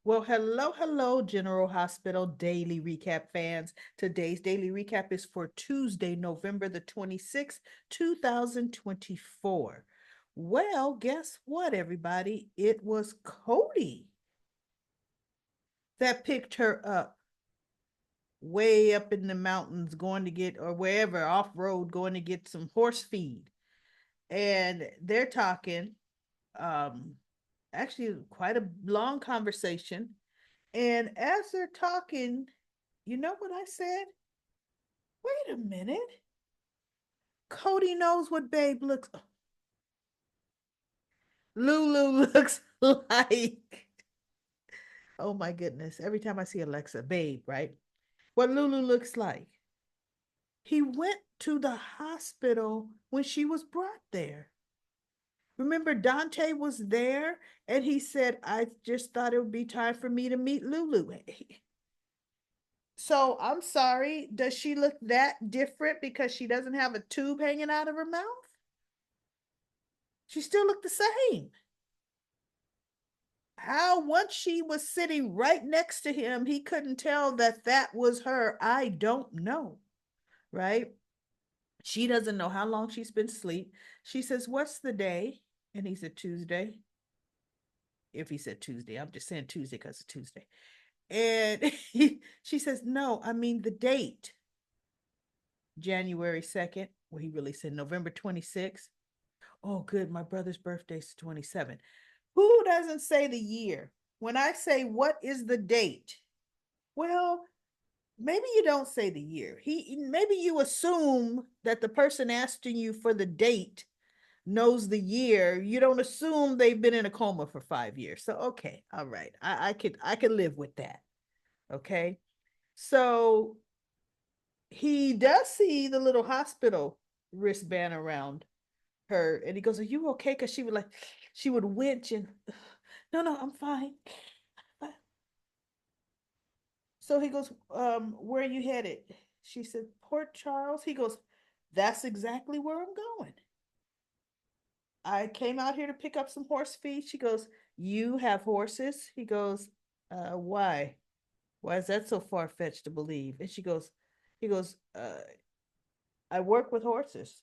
Well, hello, General Hospital Daily Recap fans. Today's daily recap is for Tuesday, November the 26th, 2024. Well, guess what, everybody? It was Cody that picked her up way up in the mountains, going to get, or wherever, off road, going to get some horse feed. And they're talking, um, actually, quite a long conversation. And as they're talking, you know what I said? Wait a minute. Cody knows what Babe looks. Lulu looks like. Oh my goodness. Every time I see Alexa, Babe, right? What Lulu looks like. He went to the hospital when she was brought there. Remember, Dante was there and he said, I just thought it would be time for me to meet Lulu. So I'm sorry. Does she look that different because she doesn't have a tube hanging out of her mouth? She still looked the same. How once she was sitting right next to him, he couldn't tell that that was her. I don't know. Right? She doesn't know how long she's been asleep. She says, what's the day? And he said, Tuesday. If he said Tuesday, I'm just saying Tuesday because it's Tuesday. And she says, no, I mean the date, January 2nd. Well, he really said November 26th. Oh, good. My brother's birthday's 27. Who doesn't say the year? When I say, what is the date? Well, maybe you don't say the year. Maybe you assume that the person asking you for the date knows the year. You don't assume they've been in a coma for 5 years. So okay, all right. I could live with that. Okay. So he does see the little hospital wristband around her and he goes, are you okay? Because she would winch and no, I'm fine. So he goes, where are you headed? She said, Port Charles. He goes, that's exactly where I'm going. I came out here to pick up some horse feed. She goes, you have horses? He goes, why? Why is that so far fetched to believe? And he goes, I work with horses.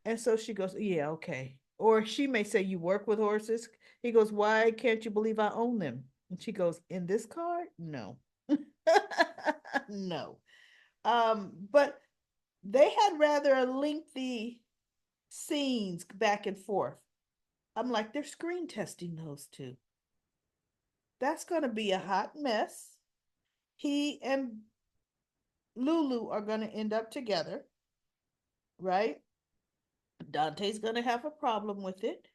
And so she goes, yeah, okay. Or she may say, you work with horses? He goes, why can't you believe I own them? And she goes, in this car? No. No. But they had rather lengthy scenes back and forth. I'm like, they're screen testing those two. That's going to be a hot mess. He and Lulu are going to end up together, right? Dante's going to have a problem with it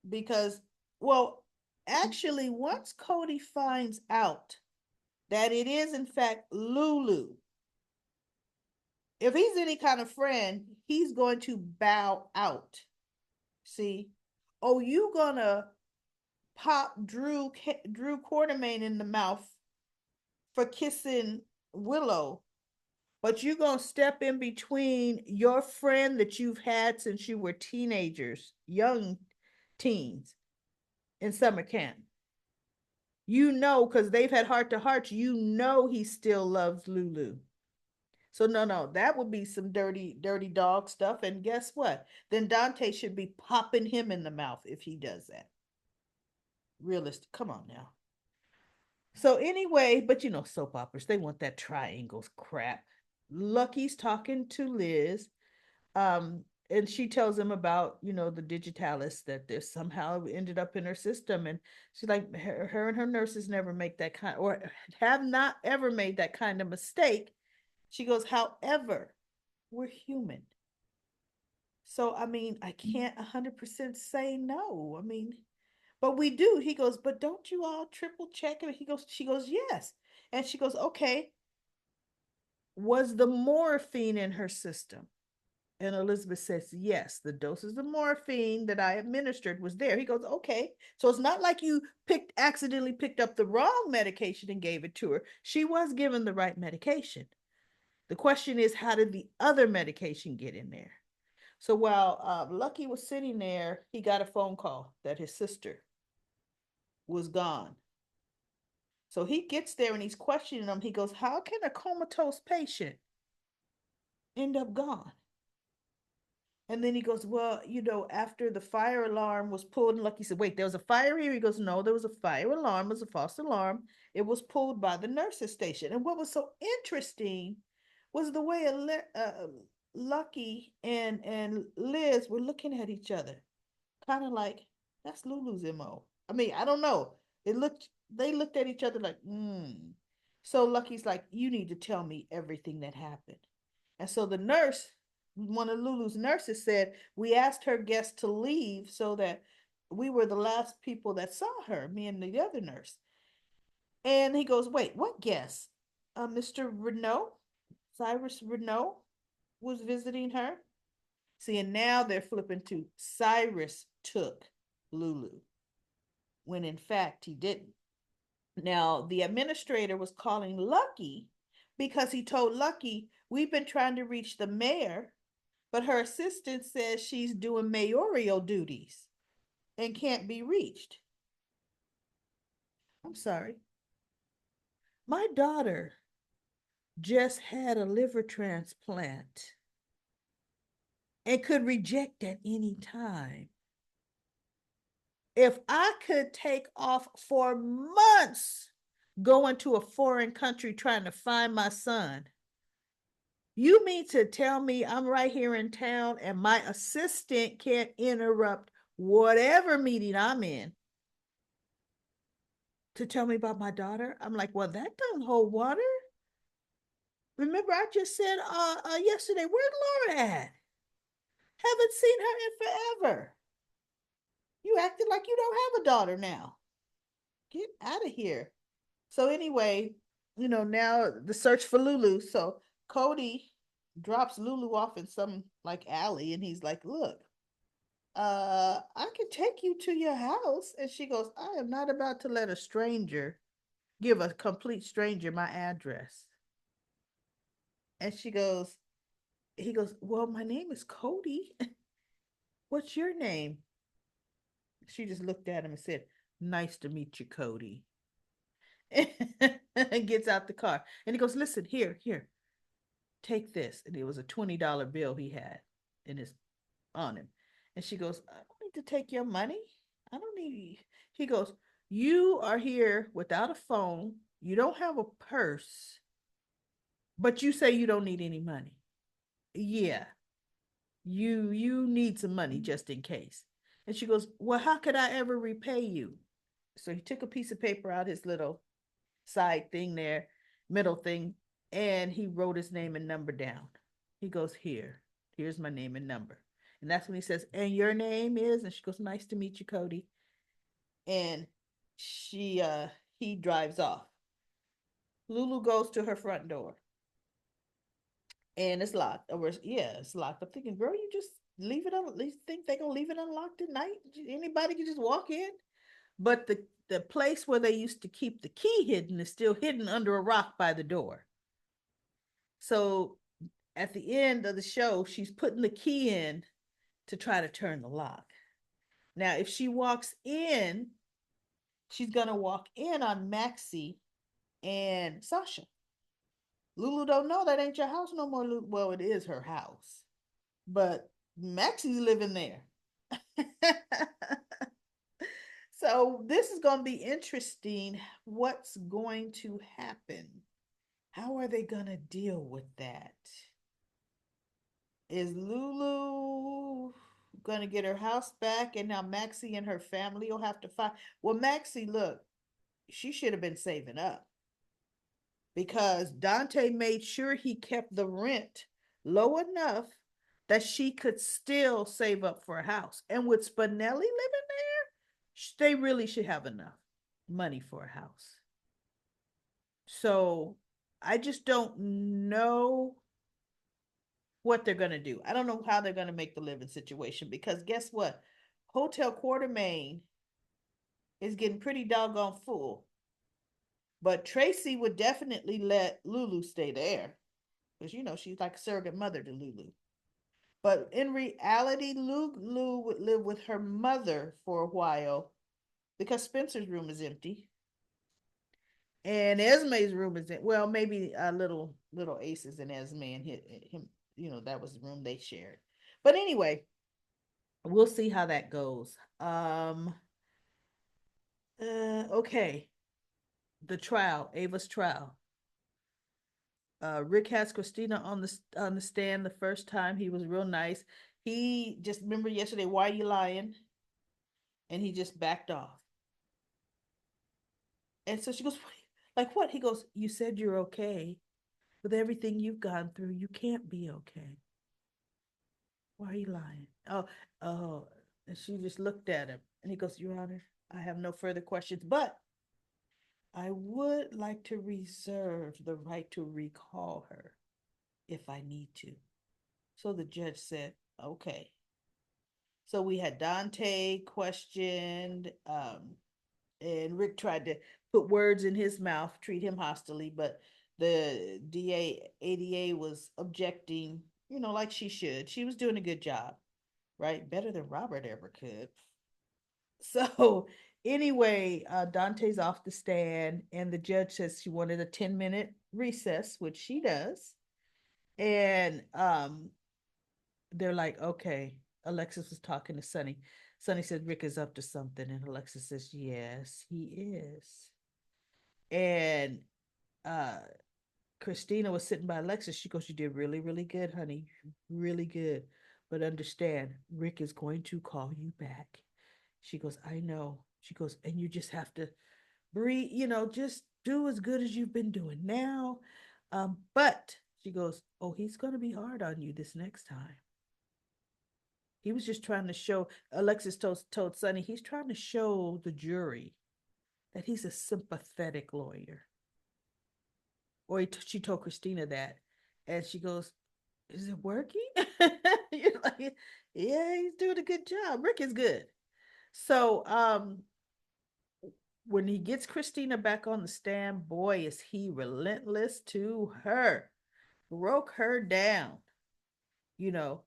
because, well, actually, once Cody finds out that it is, in fact, Lulu, if he's any kind of friend, he's going to bow out. See? Oh, you gonna pop Drew Quartermain in the mouth for kissing Willow, but you gonna step in between your friend that you've had since you were teenagers, young teens in summer camp. You know, because they've had heart to hearts, you know he still loves Lulu. So no, that would be some dirty dog stuff. And guess what? Then Dante should be popping him in the mouth if he does that. Realistic. Come on now. So anyway, but you know, soap operas, they want that triangles crap. Lucky's talking to Liz, and she tells him about, the digitalis that this somehow ended up in her system. And she's like, her and her nurses never make that kind or have not ever made that kind of mistake. She goes, however, we're human. So I mean, I can't 100% say no. I mean, but we do. He goes, but don't you all triple check it? She goes, yes. And she goes, okay, was the morphine in her system? And Elizabeth says, yes, the doses of morphine that I administered was there. He goes, okay. So it's not like you accidentally picked up the wrong medication and gave it to her. She was given the right medication. The question is, how did the other medication get in there? So while Lucky was sitting there, he got a phone call that his sister was gone. So he gets there and he's questioning them. He goes, how can a comatose patient end up gone? And then he goes, well, after the fire alarm was pulled, and Lucky said, wait, there was a fire here? He goes, no, there was a fire alarm. It was a false alarm. It was pulled by the nurse's station. And what was so interesting was the way Lucky and Liz were looking at each other, kind of like, that's Lulu's MO. I mean, I don't know. They looked at each other like, hmm. So Lucky's like, you need to tell me everything that happened. And so the nurse, one of Lulu's nurses said, we asked her guests to leave so that we were the last people that saw her, me and the other nurse. And he goes, wait, what guest? Mr. Renault, Cyrus Renault was visiting her. See, and now they're flipping to Cyrus took Lulu, when in fact he didn't. Now, the administrator was calling Lucky because he told Lucky, we've been trying to reach the mayor, but her assistant says she's doing mayoral duties and can't be reached. I'm sorry. My daughter just had a liver transplant and could reject at any time. If I could take off for months going to a foreign country trying to find my son, you mean to tell me I'm right here in town and my assistant can't interrupt whatever meeting I'm in to tell me about my daughter? I'm like, well, that don't hold water. Remember, I just said yesterday, where's Laura at? Haven't seen her in forever. You acted like you don't have a daughter now. Get out of here. So anyway, now the search for Lulu. So Cody drops Lulu off in some like alley and he's like, look, I can take you to your house. And she goes, I am not about to let a stranger give a complete stranger my address. And he goes, well, my name is Cody. What's your name? She just looked at him and said, nice to meet you, Cody. And gets out the car. And he goes, listen, here, take this. And it was a $20 bill he had in his on him. And she goes, I don't need to take your money. I don't need. He goes, you are here without a phone. You don't have a purse, but you say you don't need any money. Yeah, you need some money just in case. And she goes, well, how could I ever repay you? So he took a piece of paper out his little side thing there, middle thing, and he wrote his name and number down. He goes, here's my name and number. And that's when he says, and your name is, and she goes, nice to meet you, Cody. And he drives off. Lulu goes to her front door and it's locked. Or yeah, it's locked. I'm thinking, girl, you just leave it on. You think they're gonna leave it unlocked at night? Anybody can just walk in. But the place where they used to keep the key hidden is still hidden under a rock by the door. So at the end of the show, she's putting the key in to try to turn the lock. Now, if she walks in, she's gonna walk in on Maxie and Sasha. Lulu don't know that ain't your house no more. Well, it is her house, but Maxie's living there. So this is going to be interesting. What's going to happen? How are they going to deal with that? Is Lulu going to get her house back and now Maxie and her family will have to fight? Well, Maxie, look, she should have been saving up because Dante made sure he kept the rent low enough that she could still save up for a house. And with Spinelli living there, they really should have enough money for a house. So I just don't know what they're going to do. I don't know how they're going to make the living situation because guess what? Hotel Quartermain is getting pretty doggone full. But Tracy would definitely let Lulu stay there because, she's like a surrogate mother to Lulu. But in reality, Lulu would live with her mother for a while because Spencer's room is empty. And Esme's room is in, well, maybe a little Aces and Esme and him, that was the room they shared. But anyway, we'll see how that goes. Okay. The trial, Ava's trial. Rick has Christina on the stand the first time. He was real nice. He just remember yesterday, why are you lying? And he just backed off. And so she goes, like what? He goes, you said you're okay. With everything you've gone through, you can't be okay. Why are you lying? Oh. And she just looked at him and he goes, Your Honor, I have no further questions, but I would like to reserve the right to recall her if I need to. So the judge said, okay. So we had Dante questioned, and Rick tried to put words in his mouth, treat him hostilely, but the ADA was objecting, like she should. She was doing a good job, right? Better than Robert ever could. So anyway, Dante's off the stand, and the judge says she wanted a 10-minute recess, which she does. And they're like, okay. Alexis was talking to Sonny. Sonny said Rick is up to something, and Alexis says, yes, he is. And uh Christina was sitting by Alexis. She goes, you did really, really good, honey. Really good. But understand, Rick is going to call you back. She goes, I know. She goes, and you just have to breathe, just do as good as you've been doing now. But she goes, oh, he's going to be hard on you this next time. He was just trying to show, Alexis told Sonny, he's trying to show the jury that he's a sympathetic lawyer. Or she told Christina that. And she goes, is it working? You're like, yeah, he's doing a good job. Rick is good. So when he gets Christina back on the stand, boy, is he relentless to her. Broke her down, you know,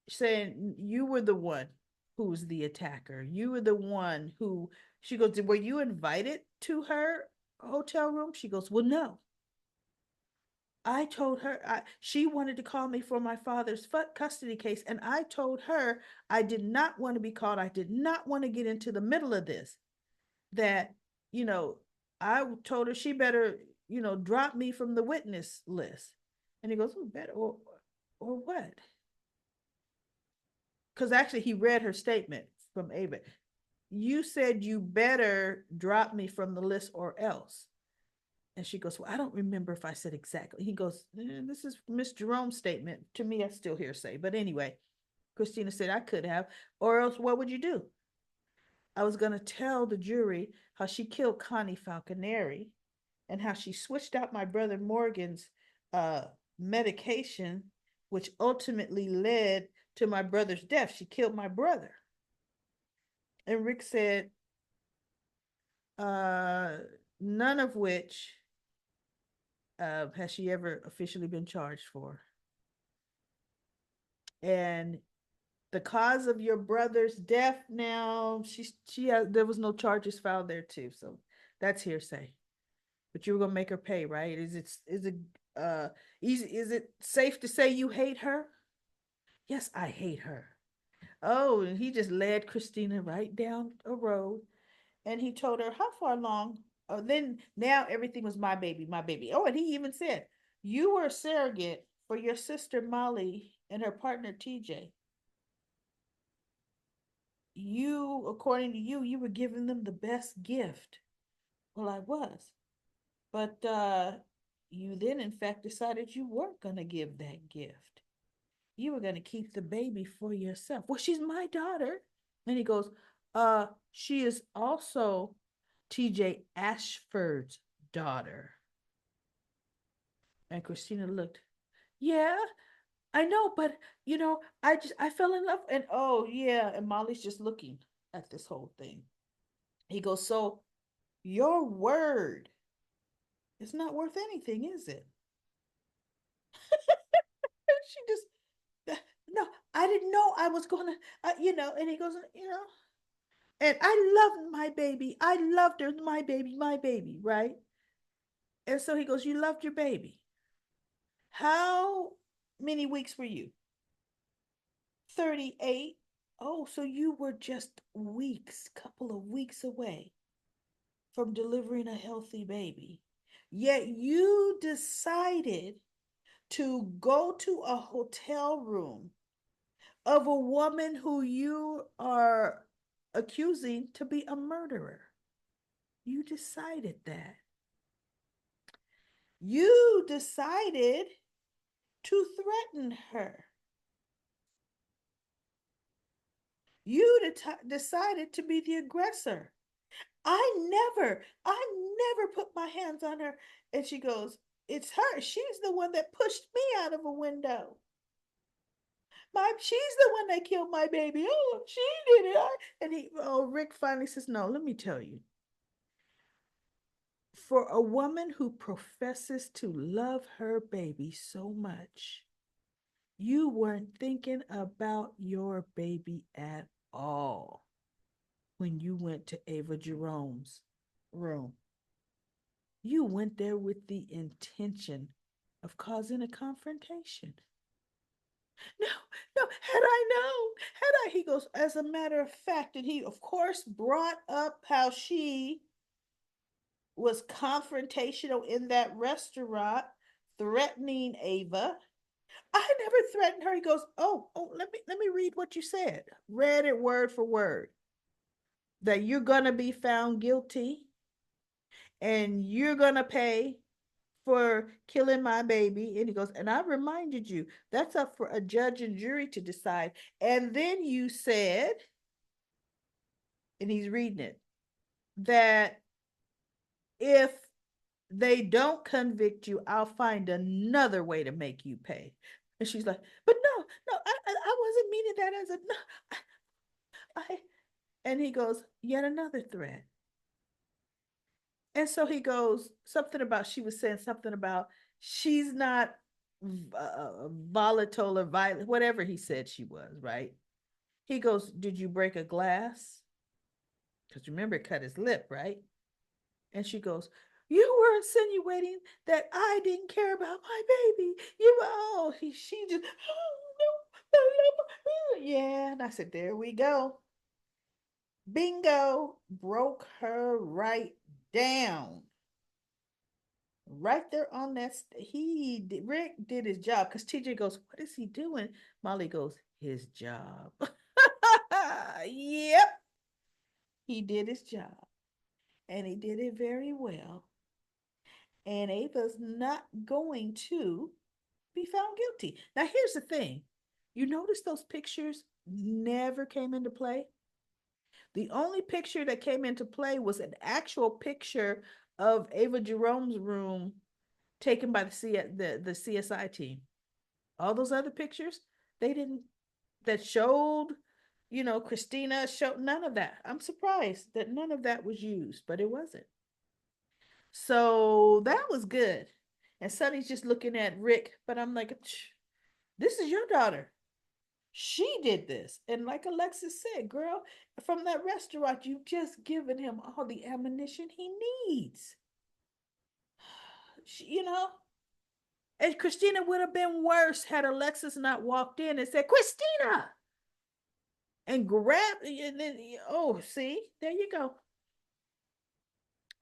saying you were the one who was the attacker. You were the one who, she goes, were you invited to her hotel room? She goes, well, no. I told her she wanted to call me for my father's custody case, and I told her I did not want to be called. I did not want to get into the middle of this. That, you know, I told her she better, drop me from the witness list. And he goes, oh, better or what? Because actually, he read her statement from Ava. You said you better drop me from the list or else. And she goes, well, I don't remember if I said exactly. He goes, this is Miss Jerome's statement. To me, I still hearsay. But anyway, Christina said, I could have. Or else, what would you do? I was going to tell the jury how she killed Connie Falconeri and how she switched out my brother Morgan's uh, medication, which ultimately led to my brother's death. She killed my brother. And Rick said, uh, none of which has she ever officially been charged for. And the cause of your brother's death, now there was no charges filed there too, so that's hearsay. But you were gonna make her pay, right? Is it safe to say you hate her? Yes, I hate her. Oh, and he just led Christina right down a road, and he told her how far along. Oh, then now everything was my baby, my baby. Oh, and he even said you were a surrogate for your sister Molly and her partner TJ. You, according to you, you were giving them the best gift. Well, I was. But you then, in fact, decided you weren't going to give that gift. You were going to keep the baby for yourself. Well, she's my daughter. And he goes, she is also TJ Ashford's daughter. And Christina looked, yeah, I know, but I fell in love. And oh, yeah. And Molly's just looking at this whole thing. He goes, so your word is not worth anything, is it? And she just, no, I didn't know I was gonna, and he goes, And I loved my baby. I loved her, my baby, right? And so he goes, you loved your baby. How many weeks were you? 38. Oh, so you were just weeks, couple of weeks away from delivering a healthy baby. Yet you decided to go to a hotel room of a woman who you are accusing to be a murderer. You decided that. You decided to threaten her. You decided to be the aggressor. I never put my hands on her. And she goes, it's her. She's the one that pushed me out of a window. She's the one that killed my baby. Oh, she did it. Rick finally says, no, let me tell you. For a woman who professes to love her baby so much, you weren't thinking about your baby at all when you went to Ava Jerome's room. You went there with the intention of causing a confrontation. No, no, had I known, he goes, as a matter of fact, and he, of course, brought up how she was confrontational in that restaurant, threatening Ava. I never threatened her. He goes, let me read what you said. Read it word for word. That you're gonna be found guilty and you're gonna pay for killing my baby. And he goes, and I reminded you, that's up for a judge and jury to decide. And then you said, and he's reading it, that if they don't convict you, I'll find another way to make you pay. And she's like, but no, no, I wasn't meaning that as a no. I and he goes, yet another threat. And so he goes, something about, she was saying something about she's not volatile or violent, whatever he said she was, right? He goes, did you break a glass? Because remember, it cut his lip, right? And she goes, you were insinuating that I didn't care about my baby. She just, oh, no, no, no. Yeah. And I said, there we go. Bingo. Broke her right down. Right there on that. Rick did his job because TJ goes, what is he doing? Molly goes, his job. Yep. He did his job and he did it very well. And Ava's not going to be found guilty. Now, here's the thing, you notice those pictures never came into play. The only picture that came into play was an actual picture of Ava Jerome's room taken by the CSI team. All those other pictures, they didn't, that showed, Christina showed none of that. I'm surprised that none of that was used, but it wasn't. So that was good. And Sonny's just looking at Rick, but I'm like, this is your daughter. She did this. And like Alexis said, girl, from that restaurant, you've just given him all the ammunition he needs. You know? And Christina would have been worse had Alexis not walked in and said, Christina! And grabbed, and then, oh, see, there you go.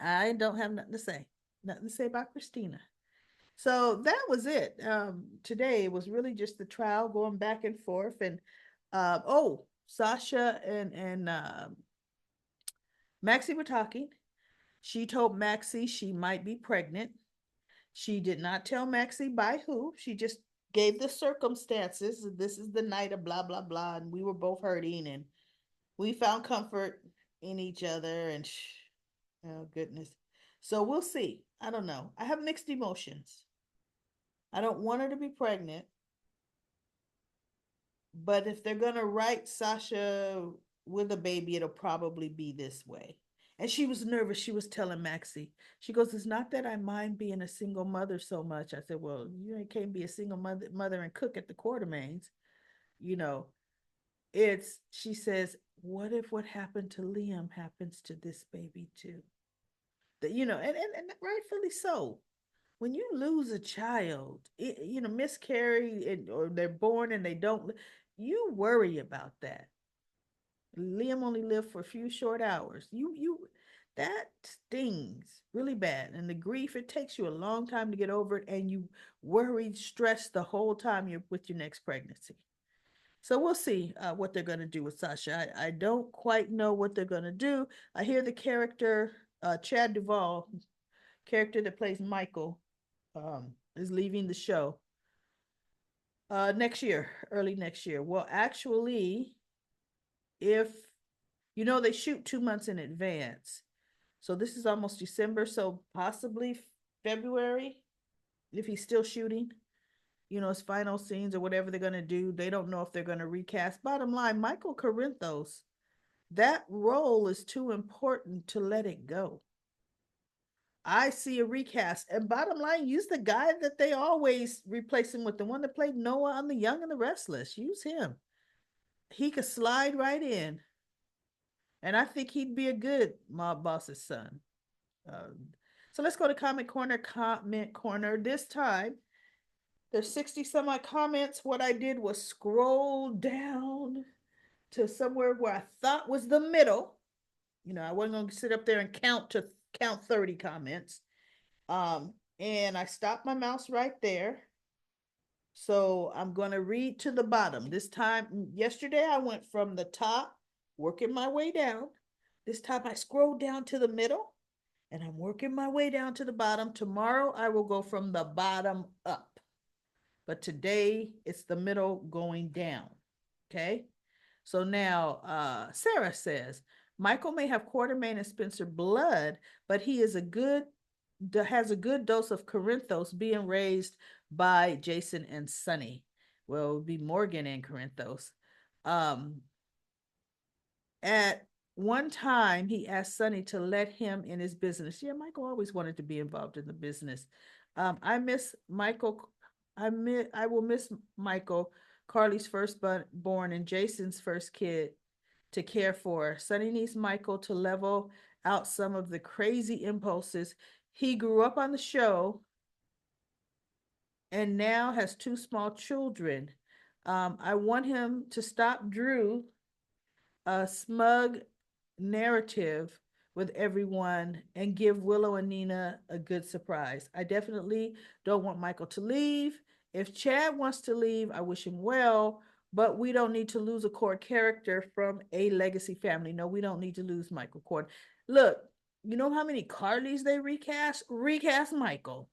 I don't have nothing to say. Nothing to say about Christina. So that was it. Today was really just the trial going back and forth. And Sasha and Maxie were talking. She told Maxie she might be pregnant. She did not tell Maxie by who. She just gave the circumstances. This is the night of blah blah blah, and we were both hurting, and we found comfort in each other. And oh goodness, so we'll see. I don't know. I have mixed emotions. I don't want her to be pregnant, but if they're gonna write Sasha with a baby, it'll probably be this way. And she was nervous. She was telling Maxie, she goes, it's not that I mind being a single mother so much. I said, well, you can't be a single mother and cook at the Quartermains, you know. It's she says, what if what happened to Liam happens to this baby too? That and rightfully so. When you lose a child, miscarry or they're born and they don't, you worry about that. Liam only lived for a few short hours. That stings really bad. And the grief, it takes you a long time to get over it, and you worried, stressed the whole time you're with your next pregnancy. So we'll see what they're going to do with Sasha. I don't quite know what they're going to do. I hear the character, Chad Duvall, character that plays Michael, is leaving the show next year, early next year. Well, actually, if they shoot 2 months in advance. So this is almost December, so possibly February, if he's still shooting, his final scenes or whatever they're going to do. They don't know if they're going to recast. Bottom line, Michael Corinthos, that role is too important to let it go. I see a recast. And bottom line, use the guy that they always replace him with, the one that played Noah on The Young and the Restless. Use him. He could slide right in. And I think he'd be a good mob boss's son. So let's go to Comment Corner. Comment Corner. This time, there's 60 some odd comments. What I did was scroll down to somewhere where I thought was the middle. I wasn't going to sit up there and count 30 comments. And I stopped my mouse right there. So I'm going to read to the bottom. This time, yesterday, I went from the top, working my way down. This time, I scrolled down to the middle, and I'm working my way down to the bottom. Tomorrow, I will go from the bottom up. But today, it's the middle going down. Okay? So now, Sarah says, Michael may have Quartermain and Spencer blood, but he is has a good dose of Corinthos being raised by Jason and Sonny. Well, it would be Morgan and Corinthos. At one time, he asked Sonny to let him in his business. Yeah, Michael always wanted to be involved in the business. I miss Michael. I will miss Michael, Carly's firstborn and Jason's first kid to care for. Sonny needs Michael to level out some of the crazy impulses. He grew up on the show and now has two small children. I want him to stop Drew a smug narrative with everyone and give Willow and Nina a good surprise. I definitely don't want Michael to leave. If Chad wants to leave, I wish him well, but we don't need to lose a core character from a legacy family. No, we don't need to lose Michael Cord. Look, you know how many Carlys they recast? Recast Michael.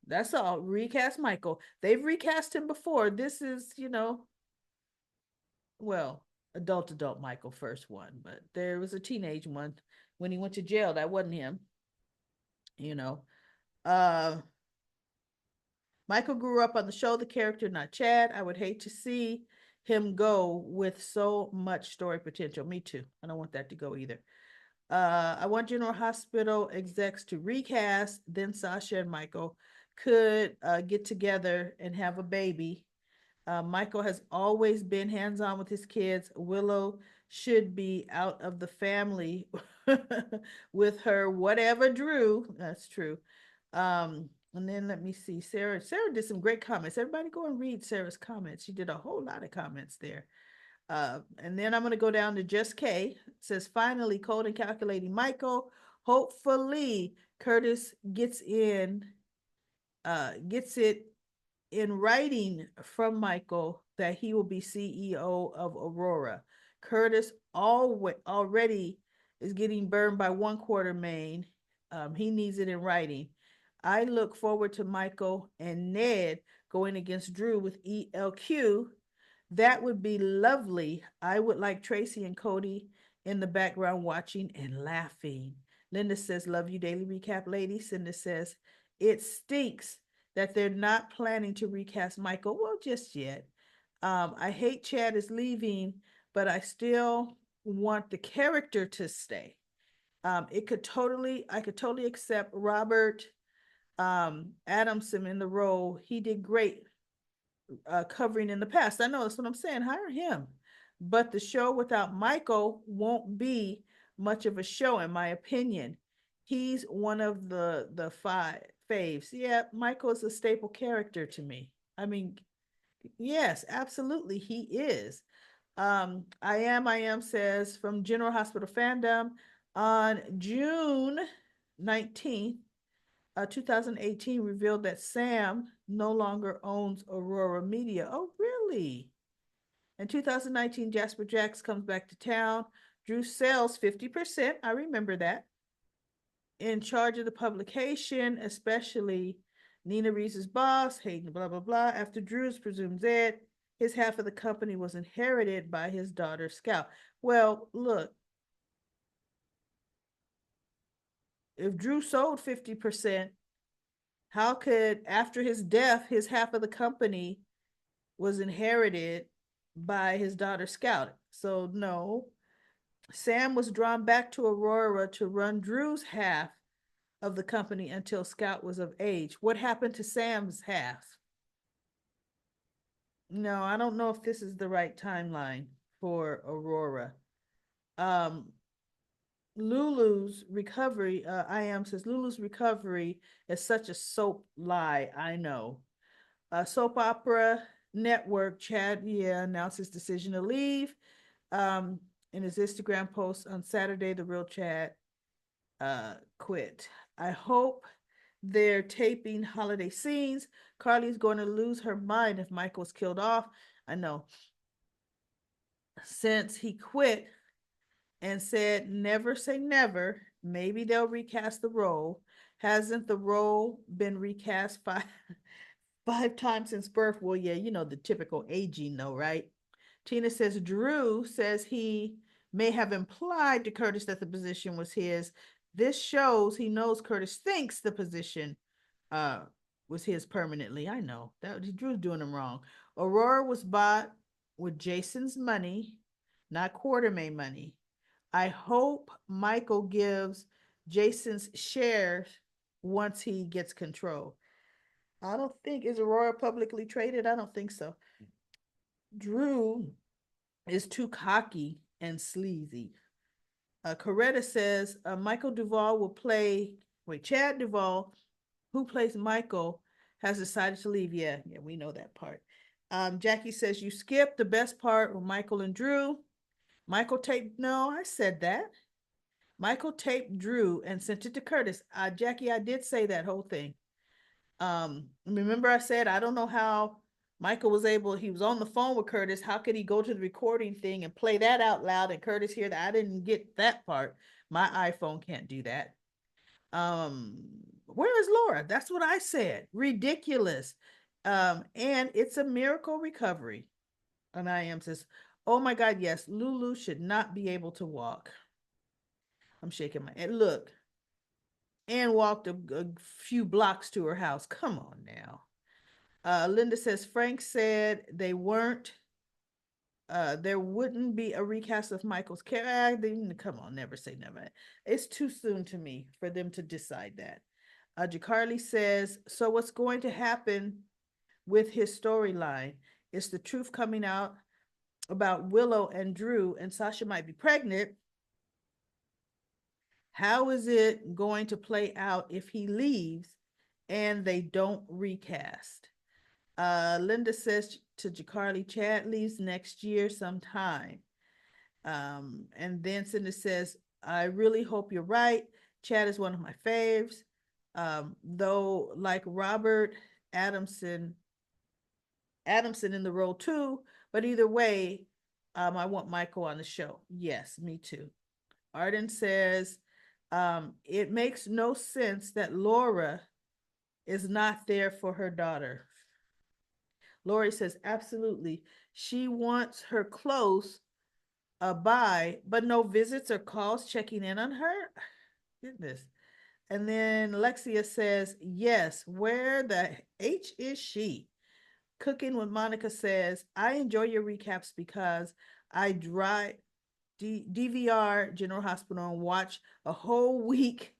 That's all. Recast Michael. They've recast him before. This is, well, adult Michael first one, but there was a teenage one when he went to jail. That wasn't him. You know. Uh Michael grew up on the show, the character, not Chad. I would hate to see him go with so much story potential. Me too. I don't want that to go either. I want General Hospital execs to recast, then Sasha and Michael could get together and have a baby. Michael has always been hands on with his kids. Willow should be out of the family with her, whatever Drew. That's true. And then let me see. Sarah did some great comments. Everybody go and read Sarah's comments. She did a whole lot of comments there. And then I'm going to go down to Just K. It says, finally, cold and calculating Michael. Hopefully, Curtis gets it in writing from Michael that he will be CEO of Aurora. Curtis already is getting burned by one Quartermain. He needs it in writing. I look forward to Michael and Ned going against Drew with ELQ. That would be lovely. I would like Tracy and Cody in the background watching and laughing. Linda says, love you, daily recap lady. Cinda says, it stinks that they're not planning to recast Michael. Well, just yet. I hate Chad is leaving, but I still want the character to stay. I could totally accept Robert Adamson in the role. He did great covering in the past. I know, that's what I'm saying. Hire him. but the show without Michael won't be much of a show, in my opinion. He's one of the five faves. Yeah, Michael is a staple character to me. I mean, yes, absolutely, he is. I am says from General Hospital Fandom on June 19th, 2018, revealed that Sam no longer owns Aurora Media. Oh, really? In 2019, Jasper Jacks comes back to town. Drew sells 50%. I remember that. In charge of the publication, especially Nina Reese's boss, Hayden, blah, blah, blah. After Drew's presumed dead, his half of the company was inherited by his daughter, Scout. Well, look, if Drew sold 50%, how could, after his death, his half of the company was inherited by his daughter, Scout? So, no. Sam was drawn back to Aurora to run Drew's half of the company until Scout was of age. What happened to Sam's half? No, I don't know if this is the right timeline for Aurora. Um, Lulu's recovery, I am says Lulu's recovery is such a soap lie. I know. Soap opera network, Chad, yeah, announced his decision to leave. Um, in his Instagram post on Saturday, the real Chad quit. I hope they're taping holiday scenes. Carly's going to lose her mind if Michael's killed off. I know. Since he quit and said never say never, maybe they'll recast the role. Hasn't the role been recast five times since birth? Well, yeah, you know the typical aging though, right? Tina says Drew says he may have implied to Curtis that the position was his. This shows he knows Curtis thinks the position uh was his permanently. I know that Drew's doing him wrong. Aurora was bought with Jason's money, not Quartermain money. I hope Michael gives Jason's shares once he gets control. I don't think is Aurora publicly traded. I don't think so. Drew is too cocky and sleazy. Coretta says Michael Duvall will play. Wait, Chad Duvall, who plays Michael, has decided to leave. Yeah, yeah, we know that part. Jackie says you skipped the best part with Michael and Drew. Michael taped. No, I said that. Michael taped Drew and sent it to Curtis. Jackie, I did say that whole thing. Remember I said I don't know how Michael was able, he was on the phone with Curtis. How could he go to the recording thing and play that out loud and Curtis hear that? I didn't get that part. My iPhone can't do that. Um, where is Laura? That's what I said. Ridiculous. And it's a miracle recovery. And I am says, oh my God, yes, Lulu should not be able to walk. I'm shaking my head. Look, and walked a few blocks to her house. Come on now. Linda says Frank said they weren't. There wouldn't be a recast of Michael's character. Come on, never say never. It's too soon to me for them to decide that. Jacarly says, so what's going to happen with his storyline? Is the truth coming out about Willow and Drew and Sasha might be pregnant? How is it going to play out if he leaves and they don't recast? Linda says to Jacarly, Chad leaves next year sometime. And then Cindy says, I really hope you're right. Chad is one of my faves. Though like Robert Adamson, Adamson in the role too, but either way, I want Michael on the show. Yes, me too. Arden says, it makes no sense that Laura is not there for her daughter. Lori says, absolutely. She wants her close by, but no visits or calls checking in on her. Goodness. And then Lexia says, yes, where the H is she? Cooking with Monica says, I enjoy your recaps because I DVR General Hospital and watch a whole week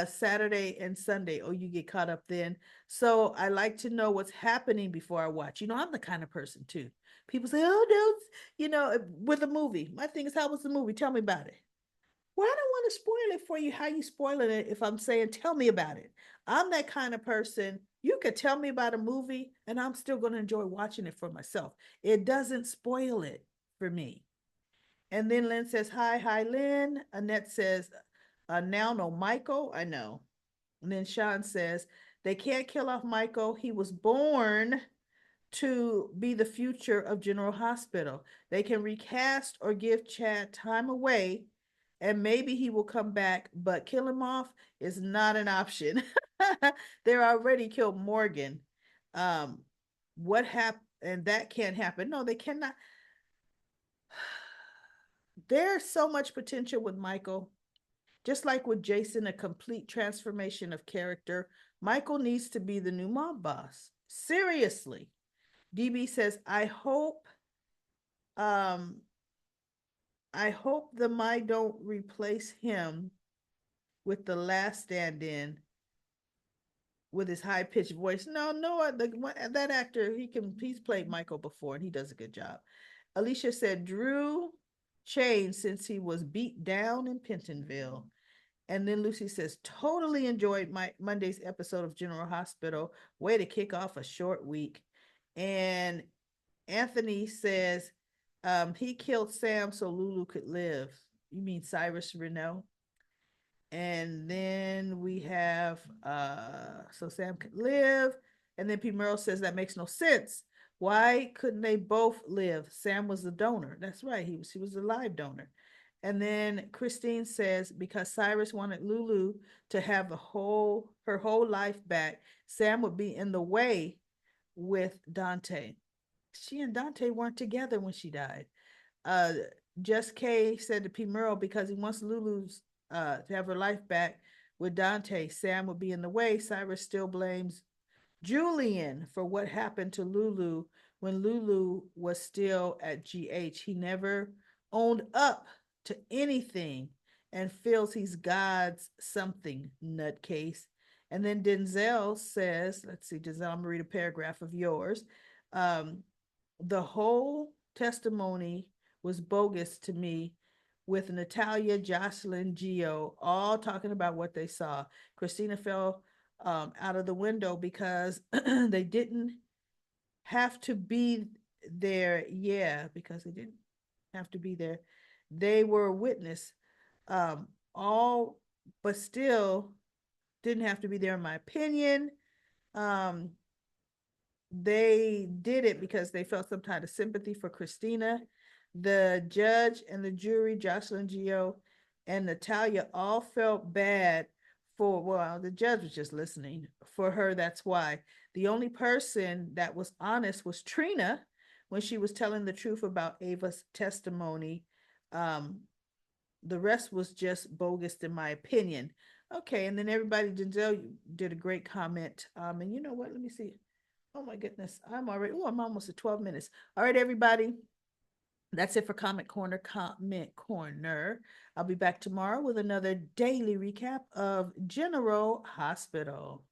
Saturday and Sunday. Oh, you get caught up then. So I like to know what's happening before I watch. I'm the kind of person too. People say, "Oh no," with a movie. My thing is, how was the movie? Tell me about it. Well, I don't want to spoil it for you. How you spoiling it if I'm saying, tell me about it? I'm that kind of person. You could tell me about a movie and I'm still going to enjoy watching it for myself. It doesn't spoil it for me. And then Lynn says, hi, Lynn. Annette says, now no Michael. I know. And then Sean says, they can't kill off Michael. He was born to be the future of General Hospital. They can recast or give Chad time away and maybe he will come back, but kill him off is not an option. They already killed Morgan. Um, what happened? And that can't happen. No, they cannot. There's so much potential with Michael. Just like with Jason, a complete transformation of character. Michael needs to be the new mob boss. Seriously. DB says, um I hope the my don't replace him with the last stand-in with his high-pitched voice. No, no, that actor, he's played Michael before and he does a good job. Alicia said Drew changed since he was beat down in Pentonville. And then Lucy says, totally enjoyed my Monday's episode of General Hospital. Way to kick off a short week. And Anthony says, he killed Sam so Lulu could live. You mean Cyrus Renault? And then we have so Sam could live. And then P. Merle says that makes no sense. Why couldn't they both live? Sam was the donor. That's right. He was a live donor. And then Christine says because Cyrus wanted Lulu to have her whole life back, Sam would be in the way with Dante. She and Dante weren't together when she died. uh Just Kay said to P. Merle because he wants Lulu's to have her life back with Dante, Sam would be in the way. Cyrus still blames Julian for what happened to Lulu when Lulu was still at GH. He never owned up to anything and feels he's God's something, nutcase. And then Denzel says, let's see, Denzel, I'm gonna read a paragraph of yours. Um, the whole testimony was bogus to me with Natalia, Jocelyn, Gio, all talking about what they saw. Christina fell out of the window because they didn't have to be there. Yeah, because they didn't have to be there. They were a witness. All, but still didn't have to be there, in my opinion. Um, they did it because they felt some kind of sympathy for Christina. The judge and the jury, Jocelyn Gio and Natalia, all felt bad for, well, the judge was just listening for her. That's why. The only person that was honest was Trina when she was telling the truth about Ava's testimony. Um, the rest was just bogus, in my opinion. Okay, and then everybody, Denzel, you did a great comment. And you know what? Let me see. Oh my goodness. I'm almost at 12 minutes. All right, everybody. That's it for Comment Corner. Comment Corner. I'll be back tomorrow with another daily recap of General Hospital.